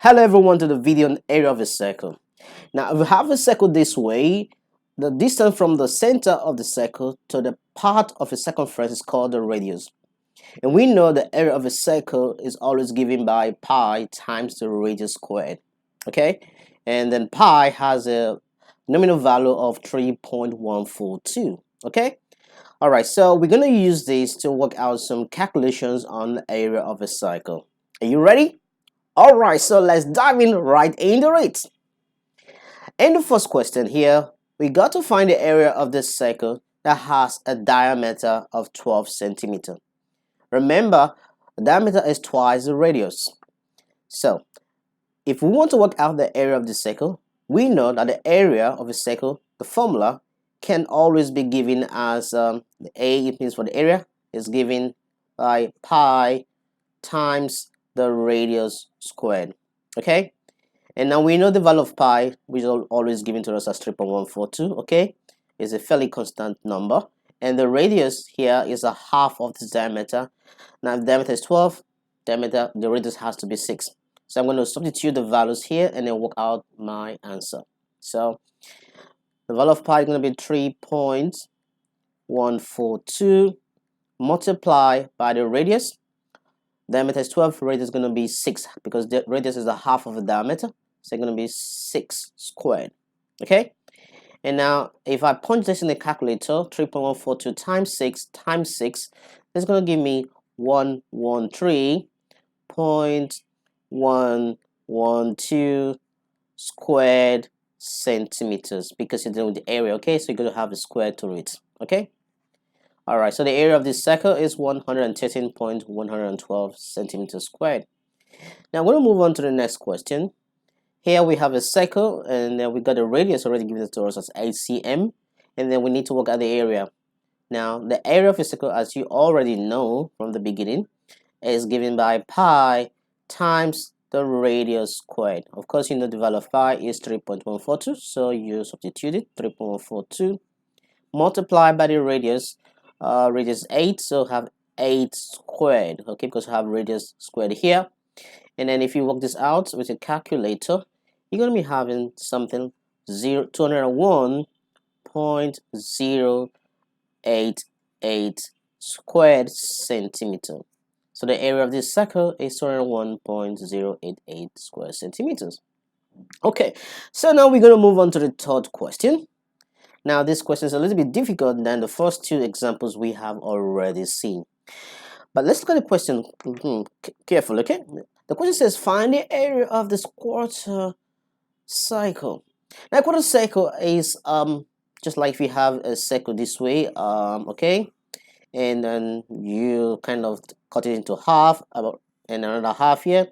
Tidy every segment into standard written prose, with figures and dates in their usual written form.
Hello everyone to the video on area of a circle. Now if we have a circle this way, the distance from the center of the circle to the part of a circumference is called the radius. And we know the area of a circle is always given by pi times the radius squared. Okay? And then pi has a nominal value of 3.142. Okay? Alright, so we're going to use this to work out some calculations on the area of a circle. Are you ready? Alright, so let's dive in right into it. In the first question here, we got to find the area of this circle that has a diameter of 12 centimeters. Remember, the diameter is twice the radius. So, if we want to work out the area of the circle, we know that the area of a circle, the formula, can always be given as the A, it means for the area, is given by pi times the radius squared. Okay, and now we know the value of pi, which is always given to us as 3.142. okay, is a fairly constant number, and the radius here is a half of this diameter. Now if the diameter is 12, the radius has to be 6. So I'm going to substitute the values here and then work out my answer. So the value of pi is going to be 3.142 multiplied by the radius. Diameter is 12, radius is going to be 6 because the radius is a half of the diameter, so it's going to be 6 squared. Okay, and now if I punch this in the calculator, 3.142 times 6 times 6, that's going to give me 113.112 squared centimeters because you're dealing with the area. Okay, so you're going to have a square to it. Okay. Alright, so the area of this circle is 113.112 centimeters squared. Now we're going to move on to the next question. Here we have a circle, and then we got a radius already given to us as 8 cm, and then we need to work out the area. Now the area of a circle, as you already know from the beginning, is given by pi times the radius squared. Of course, you know the value of pi is 3.142, so you substitute it, 3.142 multiplied by the radius. Radius 8, so have 8 squared, okay, because we have radius squared here. And then if you work this out with a calculator, you're going to be having something 201.088 squared centimeter. So the area of this circle is 201.088 square centimeters. Okay, so now we're going to move on to the third question. Now this question is a little bit difficult than the first two examples we have already seen. But let's look at the question carefully, okay? The question says find the area of this quarter circle. Now a quarter circle is just like if you have a circle this way, okay? And then you kind of cut it into half, and another half here.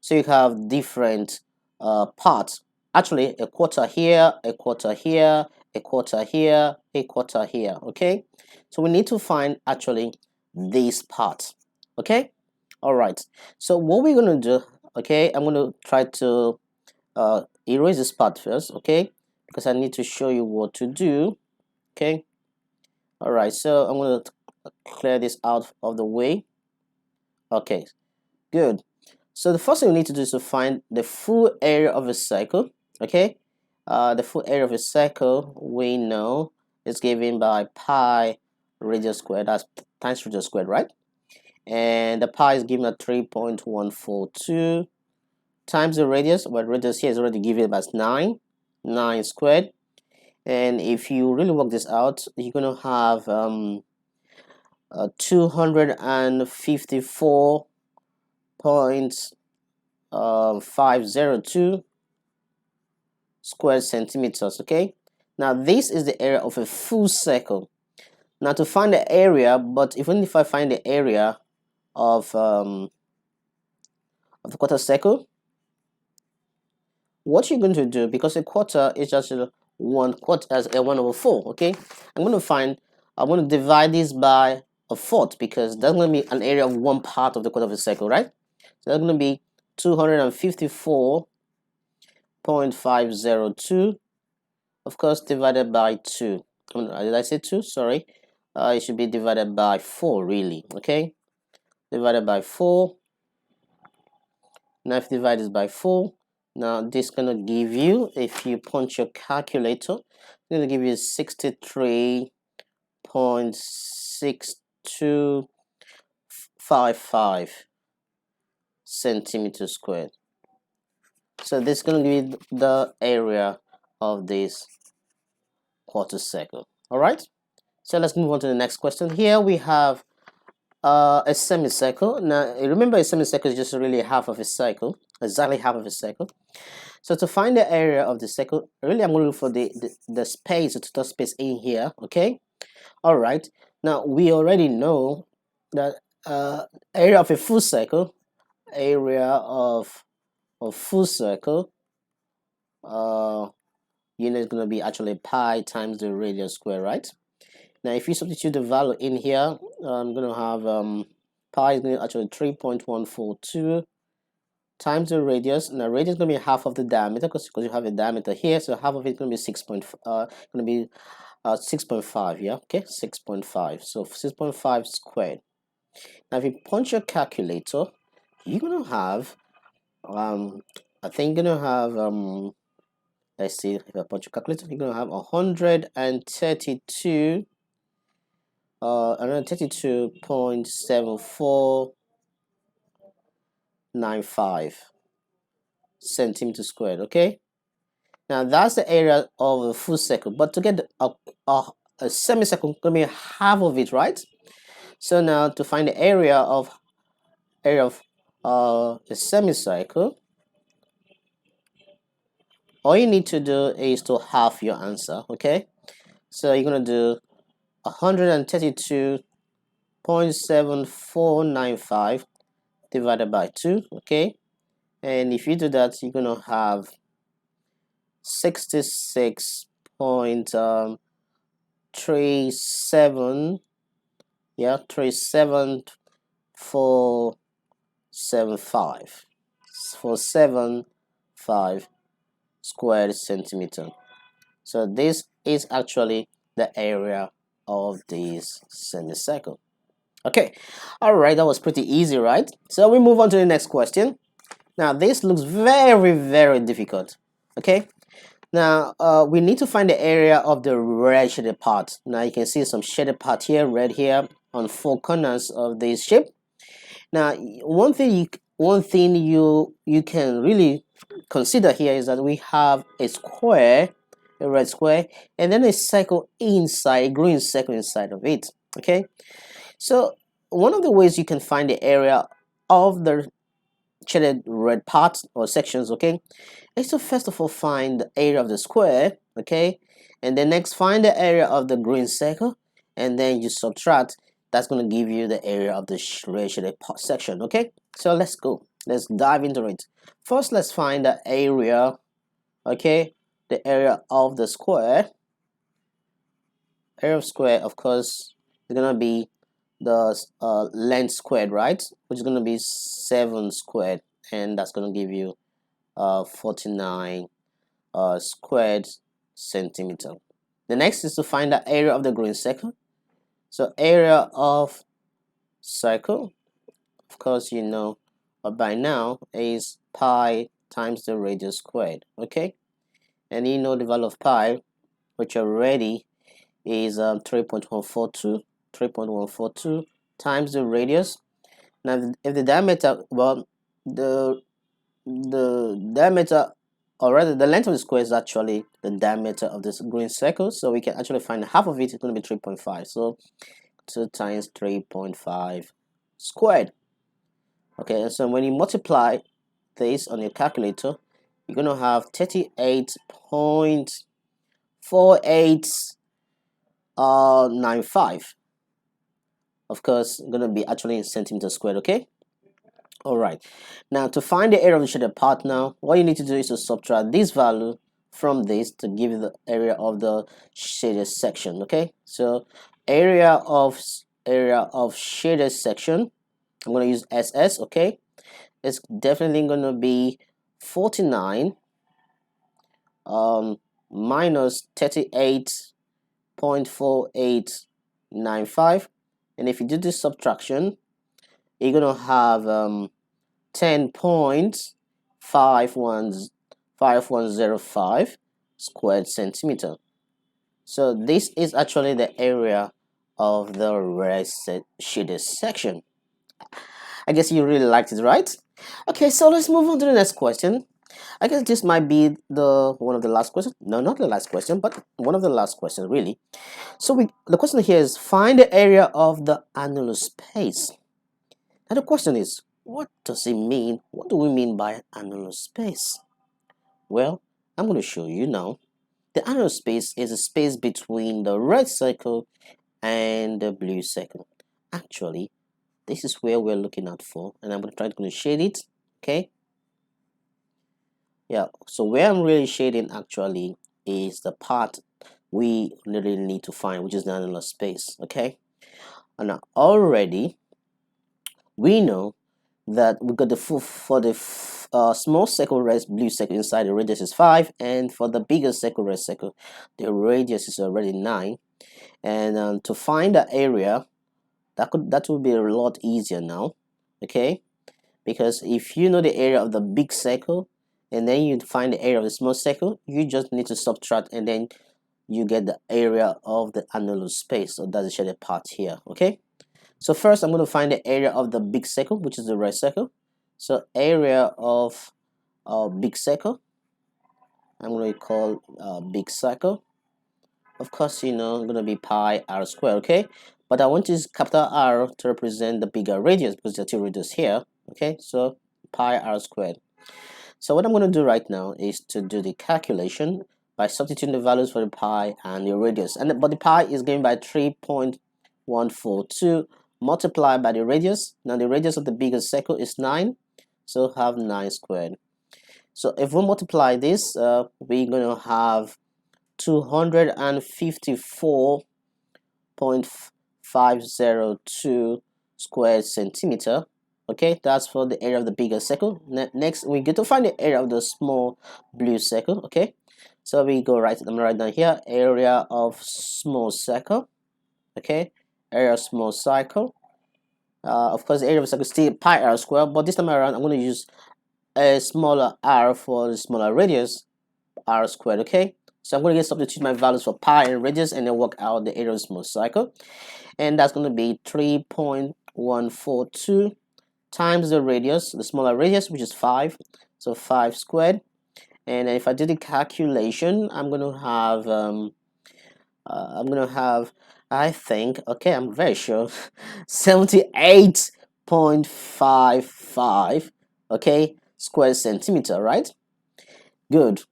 So you have different parts. Actually, a quarter here, a quarter here, a quarter here, a quarter here. Okay, so we need to find actually this part. Okay, all right, so what we're going to do, okay, I'm going to try to erase this part first, okay, because I need to show you what to do. Okay, all right, so I'm going to clear this out of the way. Okay, good. So the first thing we need to do is to find the full area of a circle. Okay, the full area of a circle we know is given by pi radius squared, that's times radius squared, right? And the pi is given at 3.142 times the radius, but radius here is already given as 9 squared. And if you really work this out, you're going to have 254.502 square centimeters. Okay, now this is the area of a full circle. Now to find the area, but even if I find the area of the quarter circle, what you're going to do, because a quarter is just 1 quarter as a 1/4, okay, I'm going to divide this by a fourth because that's going to be an area of one part of the quarter of a circle, right? So that's going to be 254.502, of course, divided by 2. Did I say 2? Sorry. It should be divided by 4, really. Okay, divided by 4, Now if you divide this by 4, now this is gonna give you, if you punch your calculator, it's gonna give you 63.6255 centimeters squared. So this is gonna give you the area of this quarter circle. All right. So let's move on to the next question. Here we have a semicircle. Now remember, a semicircle is just really half of a circle, exactly half of a circle. So to find the area of the circle, really I'm going to look for the space, the total space in here. Okay. All right. Now we already know that area of a full circle, area of a full circle, unit is going to be actually pi times the radius square, right? Now if you substitute the value in here, I'm going to have pi is going to actually 3.142 times the radius. Now radius is going to be half of the diameter because you have a diameter here, so half of it is going to be 6.5, yeah, okay, 6.5. So 6.5 squared. Now if you punch your calculator, you're going to have I think you're going to have let's see, if I punch your calculator, you're going to have 132.7495 centimeters squared. Okay, now that's the area of a full circle, but to get a semicircle, gonna be half of it, right? So now to find the area of a semicircle, all you need to do is to half your answer. Okay, so you're gonna do 132.7495 divided by 2. Okay, and if you do that, you're gonna have 66.37, yeah, 37475 square centimeter. So this is actually the area of this semicircle. Okay, all right, that was pretty easy, right? So we move on to the next question. Now this looks very, very difficult. Okay, now we need to find the area of the red shaded part. Now you can see some shaded part here, red here on 4 corners of this shape. Now one thing you can really consider here is that we have a square, a red square, and then a circle inside, a green circle inside of it. Okay, so one of the ways you can find the area of the shaded red parts or sections, okay, is to first of all find the area of the square, okay, and then next find the area of the green circle, and then you subtract. That's going to give you the area of the red shaded part section. Okay, so let's go, let's dive into it. First, let's find the area, okay, the area of the square. Area of square, of course, is going to be the length squared, right, which is going to be 7 squared, and that's going to give you 49 squared centimeter. The next is to find the area of the green circle. So area of circle, of course, you know by now, is pi times the radius squared. Okay, and you know the value of pi, which already is 3.142 times the radius. Now if the diameter, well, the diameter, or rather the length of the square, is actually the diameter of this green circle, so we can actually find half of it is going to be 3.5. So 2 times 3.5 squared. Okay, so when you multiply this on your calculator, you're going to have 38.4895. Of course, going to be actually in centimeters squared. Okay, all right, now to find the area of the shaded part, now what you need to do is to subtract this value from this to give you the area of the shaded section. Okay, so area of shaded section, I'm going to use SS. Okay, it's definitely going to be 49 minus 38.4895, and if you do this subtraction, you're going to have 10.5105 squared centimeter. So this is actually the area of the red shaded section. I guess you really liked it, right? Okay, so let's move on to the next question. I guess this might be the one of the last questions. No, not the last question, but one of the last questions, really. So the question here is find the area of the annular space. Now the question is, what does it mean? What do we mean by annular space? Well, I'm going to show you now. The annular space is a space between the red circle and the blue circle. Actually, this is where we're looking out for, and I'm going to try to shade it. Okay. Yeah. So where I'm really shading actually is the part we really need to find, which is the annular space. Okay. And now already we know that we got the for the small circle red blue circle inside, the radius is 5, and for the bigger circle red circle the radius is already 9. And to find the area, that would be a lot easier now. Okay, because if you know the area of the big circle and then you find the area of the small circle, you just need to subtract and then you get the area of the annular space. So that's the shaded part here. Okay, so first I'm going to find the area of the big circle, which is the red circle. So area of big circle, I'm going to call big circle. Of course, you know, going to be pi r squared. Okay, but I want to use capital R to represent the bigger radius because there are two radius here. Okay, so pi r squared. So what I'm going to do right now is to do the calculation by substituting the values for the pi and the radius. But the pi is given by 3.142 multiplied by the radius. Now the radius of the bigger circle is 9, so have 9 squared. So if we multiply this, we're going to have 254.502 square centimeter. Okay, that's for the area of the bigger circle. Next, we get to find the area of the small blue circle. Okay, so we go right. I'm gonna write down here area of small circle. Okay, area of small circle. Of course, the area of the circle is still pi r squared, but this time around, I'm going to use a smaller r for the smaller radius, r squared. Okay, so I'm going to substitute my values for pi and radius and then work out the area of the small circle, and that's going to be 3.142 times the radius, the smaller radius, which is 5, so 5 squared. And if I do the calculation, I'm going to have I think, okay, I'm very sure 78.55, okay, square centimeter, right? Good.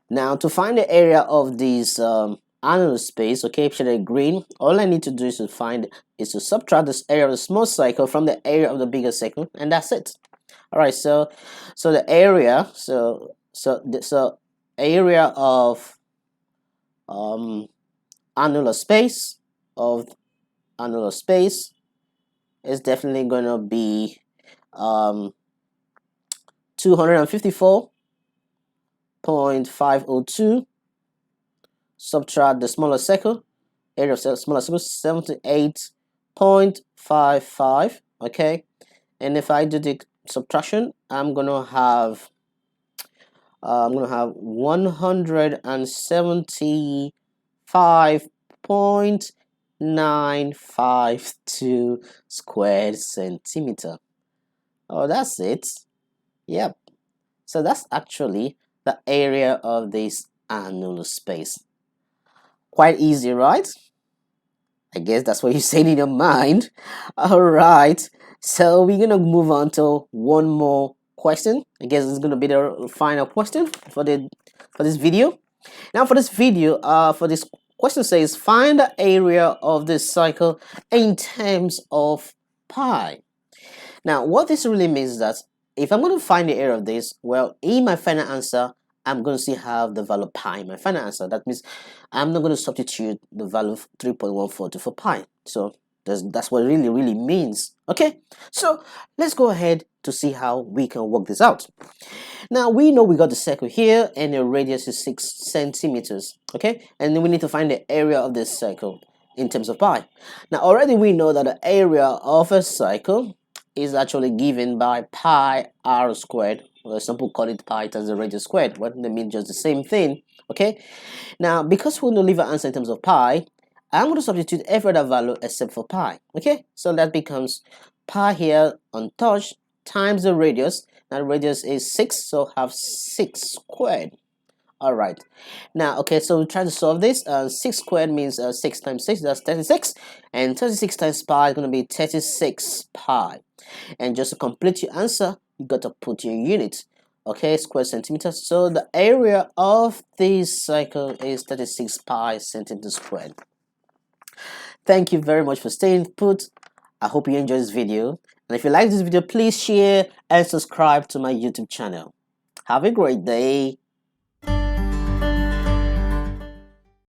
Now to find the area of this annular space, okay, shaded green, all I need to do is to subtract this area of the small circle from the area of the bigger circle, and that's it. All right, so the area, so area of annular space is definitely going to be 254.502. Subtract the smaller circle, area of smaller circle, 78.55. Okay, and if I do the subtraction, I'm gonna have 175.952 square centimeter. Oh, that's it. Yep. So that's actually the area of this annular space. Quite easy, right? I guess that's what you said in your mind. All right. So we're gonna move on to one more question. I guess it's gonna be the final question for this video. Now for this video, for this question says find the area of this cycle in terms of pi. Now what this really means is that if I'm going to find the area of this, well, in my final answer, I'm going to still have the value pi in my final answer. That means I'm not going to substitute the value of 3.142 for pi. So that's what it really means. Okay, so let's go ahead to see how we can work this out. Now we know we got the circle here and the radius is 6 centimeters. Okay, and then we need to find the area of this circle in terms of pi. Now already we know that the area of a circle is actually given by pi r squared. Well, some people call it pi times the radius squared. What they mean, just the same thing. Okay. Now, because we want to leave an answer in terms of pi, I'm going to substitute every other value except for pi. Okay. So that becomes pi here untouched times the radius. Now the radius is 6, so have 6 squared. All right. Now, okay, so we try to solve this. 6 squared means 6 times 6, that's 36. And 36 times pi is going to be 36 pi. And just to complete your answer, you got to put your unit. Okay, square centimeters. So the area of this circle is 36 pi centimeters squared. Thank you very much for staying put. I hope you enjoyed this video. And if you like this video, please share and subscribe to my YouTube channel. Have a great day.